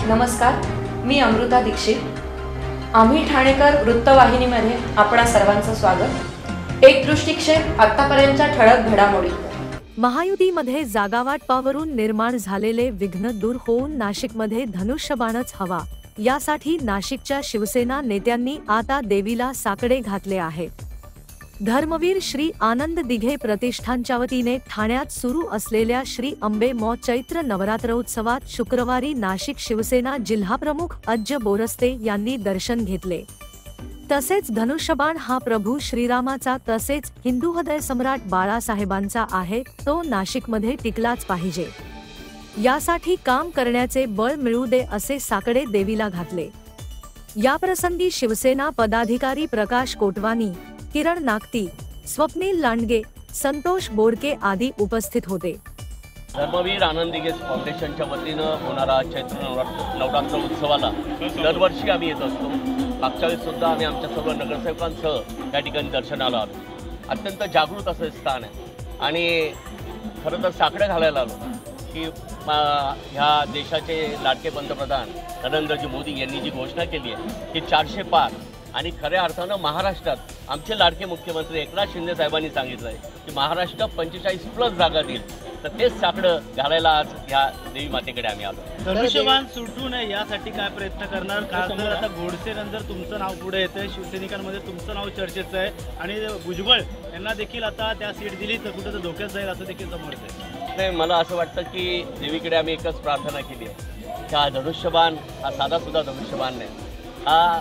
नमस्कार, मी अमृता दीक्षित। आम्ही ठाणेकर वृत्तवाहिनीमध्ये आपणा सर्वांचं स्वागत। एक दृष्टिक्षेप आतापर्यंतच्या ठळक घडामोडी। महायुतीमध्ये जागावाटपावरून निर्माण झालेले विघ्न दूर होऊन नाशिकमध्ये धनुष्यबाणच हवा, यासाठी नाशिकच्या शिवसेना नेत्यांनी आता देवीला साकडे घातले आहेत। धर्मवीर श्री आनंद दिघे प्रतिष्ठानच्या वतीने ठाण्यात सुरू असलेल्या श्री अंबे मौ चैत्र नवरात्रोत्सवात शुक्रवारी नाशिक शिवसेना जिल्हाप्रमुख अज्ज बोरस्ते यांनी दर्शन घेतले। तसेच धनुष्यबाण हा प्रभू श्रीरामाचा तसेच हिंदू हृदय सम्राट बाळासाहेबांचा आहे, तो नाशिकमध्ये टिकलाच पाहिजे, यासाठी काम करण्याचे बळ मिळू दे असे साकडे देवीला घातले। याप्रसंगी शिवसेना पदाधिकारी प्रकाश कोटवानी, किरण नागती, स्वप्नील लांडगे, संतोष बोडके आदी उपस्थित होते। धर्मवीर आनंद दिघे फाउंडेशनच्या वतीनं होणारा चैत्र नवरात्र उत्सवाला दरवर्षी आम्ही येत असतो। मागच्या वेळेस सुद्धा आम्ही आमच्या सर्व नगरसेवकांसह या ठिकाणी दर्शनाला आलो। अत्यंत जागृत असं स्थान आहे आणि खरं तर साकडे घालायला आलो की ह्या देशाचे लाडके पंतप्रधान नरेंद्रजी मोदी यांनी जी घोषणा केली आहे की 400 पार, आणि खऱ्या अर्थानं महाराष्ट्रात आमचे लाडके मुख्यमंत्री एकनाथ शिंदे साहेबांनी सांगितलं आहे की महाराष्ट्र 45+ जागा देईल, तर तेच साकडं घालायला आज या देवी मातेकडे आम्ही आलो। धनुष्यबाण सुटू नये यासाठी काय प्रयत्न करणार? खासदार आता गोडसे नंतर तुमचं नाव पुढे येतंय, शिवसैनिकांमध्ये तुमचं नाव चर्चेचं आहे आणि भुजबळ यांना देखील आता त्या सीट दिली तर कुठं तर धोक्यात जाईल असं देखील समजतंय। नाही, मला असं वाटतं की देवीकडे आम्ही एकच प्रार्थना केली आहे की हा धनुष्यबाण हा साधासुद्धा धनुष्यबाण नाही, हा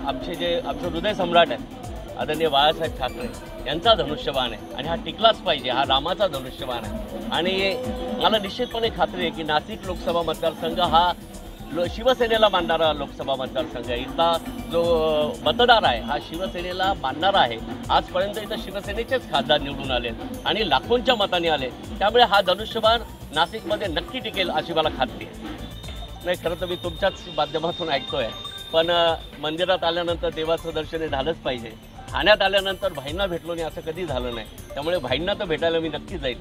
आमचे हृदय सम्राट आहे आदरणीय बाळासाहेब ठाकरे यांचा धनुष्यबाण आहे आणि हा टिकलाच पाहिजे, हा रामाचा धनुष्यबाण आहे। आणि मला निश्चितपणे खात्री आहे की नाशिक लोकसभा मतदारसंघ हा शिवसेनेला मानणारा लोकसभा मतदारसंघ आहे। इथला जो मतदार आहे हा शिवसेनेला मानणारा आहे। आजपर्यंत इथं शिवसेनेचेच खासदार निवडून आले आणि लाखोंच्या मताने आले, त्यामुळे हा धनुष्यबाण नाशिकमध्ये नक्की टिकेल अशी मला खात्री आहे। नाही, खरं तर मी तुमच्याच माध्यमातून ऐकतोय, पण मंदिरात आल्यानंतर देवाचं दर्शन झालंच पाहिजे। ठाण्यात आल्यानंतर भाईंना भेटलो नाही असं कधी झालं नाही, त्यामुळे भाईंना तर भेटायला मी नक्की जाईल।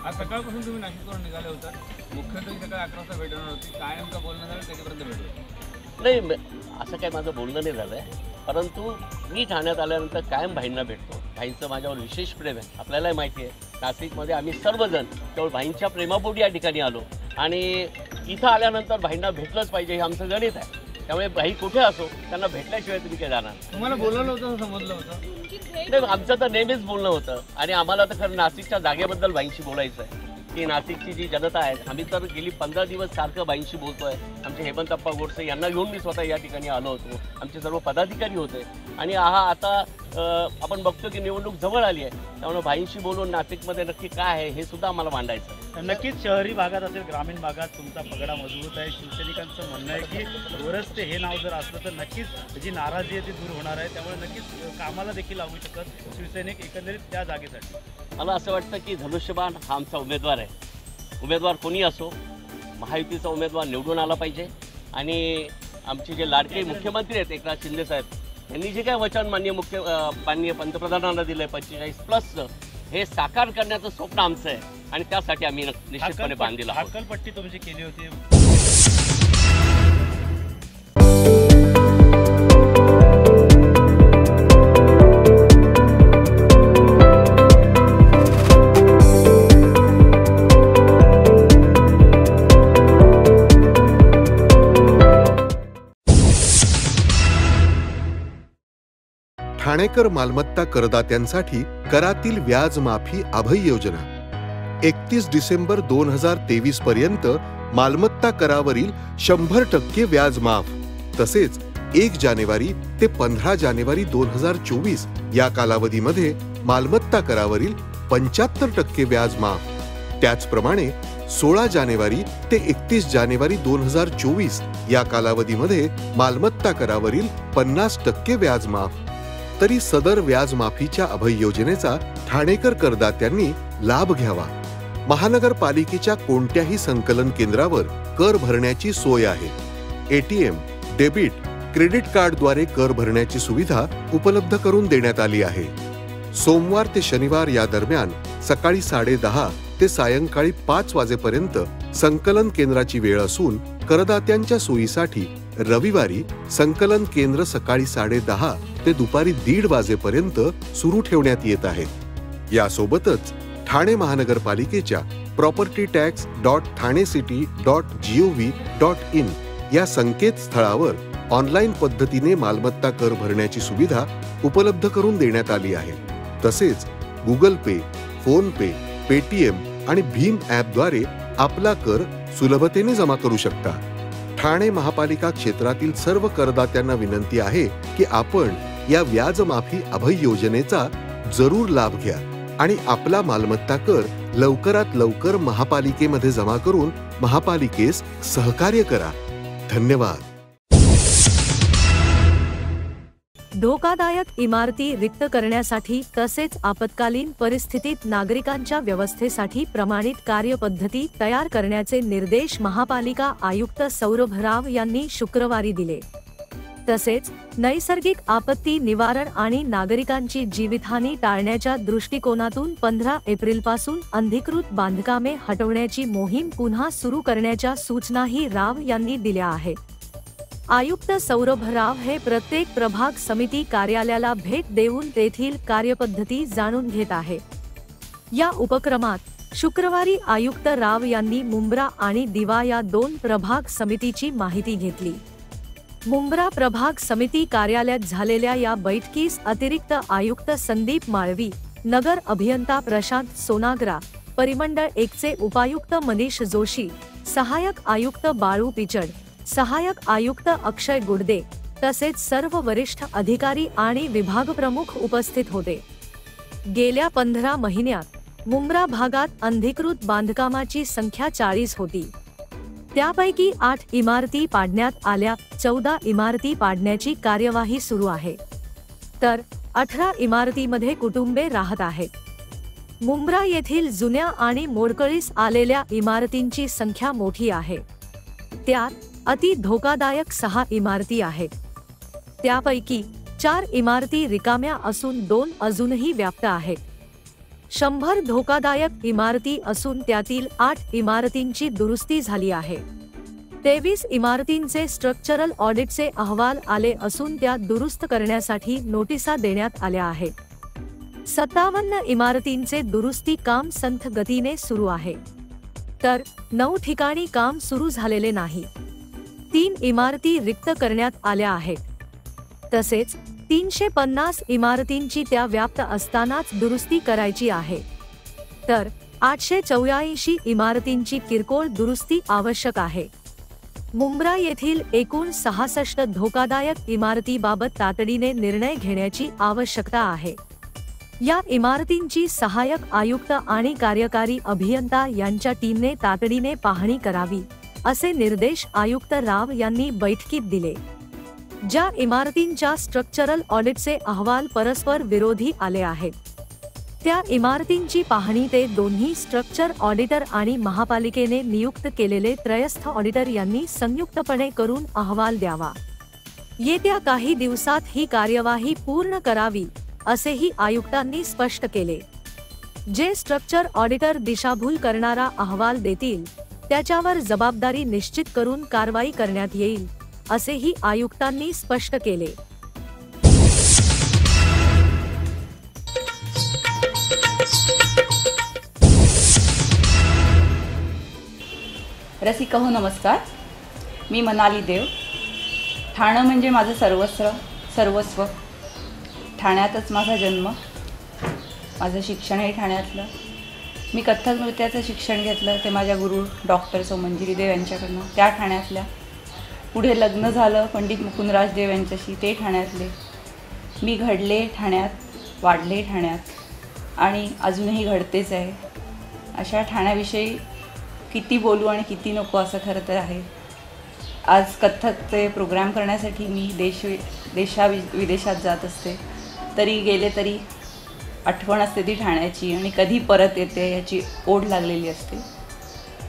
आज सकाळपासून तुम्ही नाशिकवरून निघाले होता, मुख्यमंत्री सकाळी 11 वाजता भेटणार होती, काय नेमकं बोलणं झालं त्याच्यापर्यंत भेटलं? नाही, असं काय माझं बोलणं नाही झालं आहे, परंतु मी ठाण्यात आल्यानंतर कायम भाईंना भेटतो। भाईंचं माझ्यावर विशेष प्रेम आहे, आपल्यालाही माहिती आहे। नाशिकमध्ये आम्ही सर्वजण केवळ भाईंच्या प्रेमापोटी या ठिकाणी आलो आणि इथं आल्यानंतर भाईंना भेटलंच पाहिजे हे आमचं गणित आहे। त्यामुळे भाई कुठे असो त्यांना भेटल्याशिवाय तुम्ही काय जाणार? तुम्हाला बोलवलं होतं, समजलं होतं? नाही, आमचं तर नेहमीच बोलणं होतं आणि आम्हाला तर खरं नाशिकच्या जागेबद्दल भाईंशी बोलायचं आहे की नाशिकची जी जनता आहे, आम्ही तर गेली 15 दिवस सारखं भाईंशी बोलतोय। आमचे हेमंतप्पा गोडसे यांना घेऊन मी स्वतः या ठिकाणी आलो होतो, आमचे सर्व पदाधिकारी होते आणि आता आपण बघतो की निवडणूक जवळ आली आहे, त्यामुळे भाईंशी बोलून नाशिकमध्ये नक्की काय आहे हे सुद्धा आम्हाला मांडायचं आहे। नक्कीच शहरी भागात असेल, ग्रामीण भागात तुमचा पगडा मजबूत आहे। शिवसैनिकांचं म्हणणं आहे की गोरस्ते हे नाव जर असलं तर नक्कीच जी नाराजी आहे ती दूर होणार आहे, त्यामुळे नक्कीच कामाला देखील लागू शकतात शिवसैनिक एकंदरीत त्या जागेसाठी। मला असं वाटतं की धनुष्यबाण हा आमचा उमेदवार आहे। उमेदवार कोणी असो, महायुतीचा उमेदवार निवडून आला पाहिजे आणि आमचे जे लाडके मुख्यमंत्री आहेत एकनाथ शिंदे साहेब यांनी जे काय वचन माननीय पंतप्रधानांना दिलं आहे 45+ हे साकार करण्याचं स्वप्न आमचं आहे आणि त्यासाठी आम्ही निश्चितपणे बांधील आहोत। हक्कलपट्टी तुमची केली होती। ठाणेकर मालमत्ता करदात्यांसाठी करातील व्याज माफी अभय योजना 31 डिसेंबर 2023 पर्यंत मालमत्ता करावरील 100% व्याज माफ, तसेच 1 जानेवारी ते 15 जानेवारी 2024 या कालावधीमध्ये मालमत्ता करावरील 75% व्याज माफ। त्याचप्रमाणे 16 जानेवारी ते 31 जानेवारी 2024 या कालावधीमध्ये मालमत्ता करावरील 50% व्याज माफ। तरी सदर व्याज माफीच्या अभय योजनेचा ठाणेकर करदात्यांनी लाभ घ्यावा। महानगरपालिकेच्या कोणत्याही संकलन केंद्रावर कर भरण्याची सोय आहे। एटीएम, डेबिट, क्रेडिट कार्डद्वारे कर भरण्याची सुविधा उपलब्ध करून देण्यात आली आहे। सोमवार ते शनिवार या दरम्यान सकाळी 10:30 ते सायंकाळी 5 वाजेपर्यंत संकलन केंद्राची वेळ असून करदात्यांच्या सोयीसाठी रविवारी संकलन केंद्र सकाळी 10:30 ते दुपारी 1:30 वाजेपर्यंत सुरू ठेवण्यात येत आहेत. यासोबतच ठाणे महानगरपालिकेच्या propertytax.thanecity.gov.in या संकेतस्थळावर ऑनलाईन पद्धतीने मालमत्ता कर भरण्याची सुविधा उपलब्ध करून देण्यात आली आहे. तसेच गुगल पे, फोन पे, पेटीएम आणि भीम ॲपद्वारे आपला कर सुलभतेने जमा करू शकता. ठाणे महापालिका क्षेत्रातील सर्व करदात्यांना विनंती आहे की आपण या व्याज माफी अभय योजनेचा जरूर लाभ घ्या आणि आपला मालमत्ता कर लवकरात लवकर महापालिकेमध्ये जमा करून महापालिकेस सहकार्य करा. धन्यवाद. धोकादायक इमारती रिक्त करण्यासाठी तसेच आपत्कालीन परिस्थितीत नागरिकांच्या व्यवस्थेसाठी प्रमाणित कार्यपद्धती तयार करण्याचे निर्देश महापालिका आयुक्त सौरभ राव यांनी शुक्रवारी दिले. तसेच नैसर्गिक आपत्ती निवारण आणि नागरिकांची जीवितहानी टाळण्याच्या दृष्टिकोनातून 15 एप्रिलपासून अनधिकृत बांधकामे हटवण्याची मोहीम पुन्हा सुरू करण्याच्या सूचनाही राव यांनी दिल्या आहेत. आयुक्त सौरभ राव हे प्रत्येक प्रभाग समिती कार्यालयाला भेट देऊन तेथील कार्यपद्धती जाणून घेत आहेत. या उपक्रमात शुक्रवारी आयुक्त राव यांनी मुंब्रा आणि दिवा या 2 प्रभाग समितीची माहिती घेतली. मुंब्रा प्रभाग समिती कार्यालयात झालेल्या या बैठकीस अतिरिक्त आयुक्त संदीप माळवी, नगर अभियंता प्रशांत सोनाग्रा, परिमंडळ 1चे उपायुक्त मनीष जोशी, सहायक आयुक्त बाळू पिचड, सहायक आयुक्त अक्षय गुडदे तसेच सर्व वरिष्ठ अधिकारी आणि विभागप्रमुख उपस्थित होते. गेल्या 15 महिन्यात मुंब्रा भागात अनधिकृत बांधकामाची संख्या 40 होती. त्यापैकी 8 इमारती पाडण्यात आल्या, 14 इमारती पाडण्याची कार्यवाही सुरू आहे, तर 18 इमारतीमध्ये कुटुंबे राहत आहेत. मुंब्रा येथील जुन्या आणि मोडकळीस आलेल्या इमारतींची संख्या मोठी आहे. त्यात अति धोकादायक 6 इमारती आहेत. त्यापैकी 4 इमारती रिकाम्या असून 2 अजूनही व्याप्त आहेत. 100 धोकादायक इमारती असून त्यातील 8 इमारतींची दुरुस्ती झाली आहे. 23 इमारतींचे स्ट्रक्चरल ऑडिटचे अहवाल आले असून त्या दुरुस्त करण्यासाठी नोटिसा देण्यात आल्या आहेत. 57 इमारतींचे दुरुस्ती काम संथ गतीने सुरू आहे, तर 9 ठिकाणी काम सुरू झालेले नाही. 3 इमारती रिक्त करण्यात आल्या आहेत. तसेच 350 इमारतींची त्या व्याप्त असतानाच दुरुस्ती करायची आहे, तर 884 इमारतींची किरकोळ दुरुस्ती आवश्यक आहे. मुंब्रा येथील एकूण 66 धोकादायक इमारतीबाबत तातडीने निर्णय घेण्याची आवश्यकता आहे. या इमारतींची सहाय्यक आयुक्त आणि कार्यकारी अभियंता यांच्या टीमने तातडीने पाहणी करावी, असे निर्देश आयुक्त राव यांनी बैठकीत दिले. ज्या इमारतींच्या स्ट्रक्चरल ऑडिटचे अहवाल परस्पर विरोधी आले आहेत, त्या इमारतींची पाहणी ते दोन्ही स्ट्रक्चर ऑडिटर आणि महापालिकेने नियुक्त केलेले त्रयस्थ ऑडिटर यांनी संयुक्तपणे करून अहवाल द्यावा. येत्या काही दिवसात ही कार्यवाही पूर्ण करावी, असेही आयुक्तांनी स्पष्ट केले. जे स्ट्रक्चर ऑडिटर दिशाभूल करणारा अहवाल देतील त्याच्यावर जबाबदारी निश्चित करून कारवाई करण्यात येईल, असेही आयुक्तांनी स्पष्ट केले. रसिका नमस्कार. मी मनाली देव. ठाणं म्हणजे माझं सर्वस्व. ठाण्यातच माझा जन्म. माझं शिक्षणही ठाण्यातलं. मी कथ्थक नृत्याचं शिक्षण घेतलं ते माझ्या गुरु डॉक्टर सोमंजिरी देव यांच्याकडनं, त्या ठाण्यातल्या. पुढे लग्न झालं पंडित मुकुंदराज देव यांच्याशी, ते ठाण्यातले. मी घडले ठाण्यात, वाढले ठाण्यात आणि अजूनही घडतेच आहे. अशा ठाण्याविषयी किती बोलू आणि किती नको असं खरं तर आहे. आज कथ्थकचे प्रोग्राम करण्यासाठी मी विदेशात जात असते, तरी आठवण असते ती ठाण्याची आणि कधी परत येते याची ओढ लागलेली असते.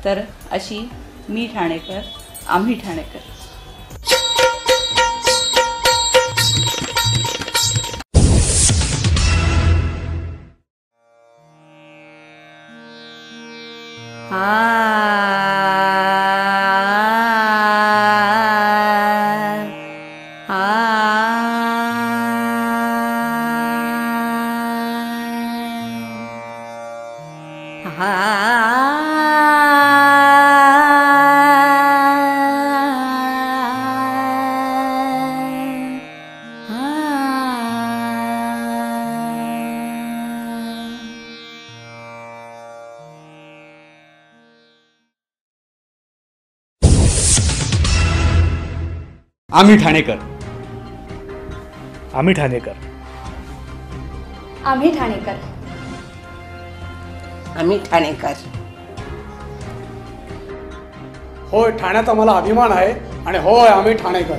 तर अशी मी ठाणेकर, आम्ही ठाणेकर. आ आम्ही ठाणेकर. आम्ही ठाणेकर. आम्ही ठाणेकर. आम्ही ठाणेकर. होय, ठाण्यात आम्हाला अभिमान आहे आणि होय आम्ही ठाणेकर.